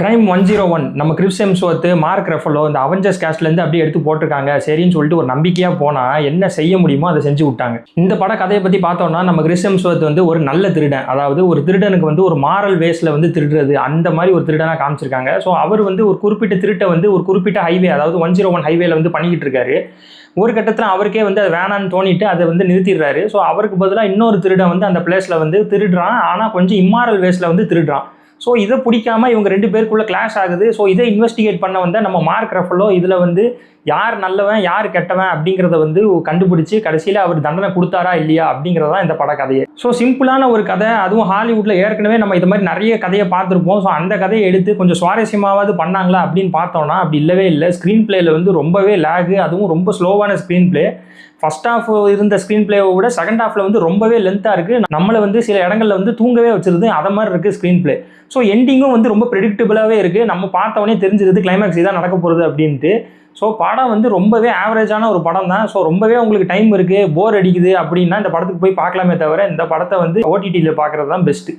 Crime 101 நம்ம Chris Hemsworth, mark Ruffalo இந்த Avengers கேஸ்ட்லேருந்து அப்படியே எடுத்து போட்டிருக்காங்க சரின்னு சொல்லிட்டு ஒரு நம்பிக்கையாக போனால் என்ன செய்ய முடியுமோ அதை செஞ்சு விட்டாங்க. இந்த பட கதையை பற்றி பார்த்தோம்னா நம்ம கிறிஸ் ஹெம்ஸ்வொர்த் வந்து ஒரு நல்ல திருடன், அதாவது ஒரு திருடனுக்கு வந்து ஒரு மாரல் வேஸில் வந்து திருடுறது அந்த மாதிரி ஒரு திருடனாக காமிச்சிருக்காங்க. ஸோ அவர் வந்து ஒரு குறிப்பிட்ட திருட்டை வந்து ஒரு குறிப்பிட்ட ஹைவே, அதாவது 101 ஹைவேல வந்து பண்ணிக்கிட்டு இருக்காரு. ஒரு கட்டத்தில் அவருக்கே வந்து அது வேணான்னு தோணிட்டு அதை வந்து நிறுத்திடுறாரு. ஸோ அவருக்கு பதிலாக இன்னொரு திருடன் வந்து அந்த பிளேஸில் வந்து திருடுறான், ஆனால் கொஞ்சம் இம்மாரல் வேஸில் வந்து திருடுறான். ஸோ இதை பிடிக்காம இவங்க 2 பேருக்குள்ள கிளாஷ் ஆகுது. ஸோ இதை இன்வெஸ்டிகேட் பண்ண வந்த நம்ம மார்க் ரஃபலோ இதில் வந்து யார் நல்லவன் யார் கெட்டவன் அப்படிங்கிறத வந்து கண்டுபிடிச்சி கடைசியில் அவர் தண்டனை கொடுத்தாரா இல்லையா அப்படிங்கிறதா இந்த பட கதையே. ஸோ சிம்பிளான ஒரு கதை, அதுவும் ஹாலிவுட்டில் ஏற்கனவே நம்ம இது மாதிரி நிறைய கதையை பார்த்துருப்போம். ஸோ அந்த கதையை எடுத்து கொஞ்சம் சுவாரஸ்யமாவது பண்ணாங்களா அப்படின்னு பார்த்தோம்னா அப்படி இல்லவே இல்லை. ஸ்க்ரீன் பிளேயில் வந்து ரொம்பவே லேகு, அதுவும் ரொம்ப ஸ்லோவான ஸ்க்ரீன் பிளே. ஃபர்ஸ்ட் ஹாஃப் இருந்த ஸ்க்ரீன் பிளேவை விட செகண்ட் ஹாஃபில் வந்து ரொம்பவே லென்த்தாக இருக்குது. நம்மளை வந்து சில இடங்களில் வந்து தூங்கவே வச்சிருது, அதை மாதிரி இருக்குது ஸ்க்ரீன் பிளே. ஸோ எண்டிங்கும் வந்து ரொம்ப ப்ரெடிக்டபிளாகவே இருக்குது. நம்ம பார்த்தவொடனே தெரிஞ்சிருது கிளைமேக்ஸ் இதான் நடக்க போகிறது அப்படின்ட்டு. ஸோ படம் வந்து ரொம்பவே ஆவரேஜான ஒரு படம் தான். ஸோ ரொம்பவே உங்களுக்கு டைம் இருக்குது, போர் அடிக்குது அப்படின்னா இந்த படத்துக்கு போய் பார்க்கலாமே தவிர இந்த படத்தை வந்து ஓடிடியில் பார்க்குறது தான் பெஸ்ட்டு.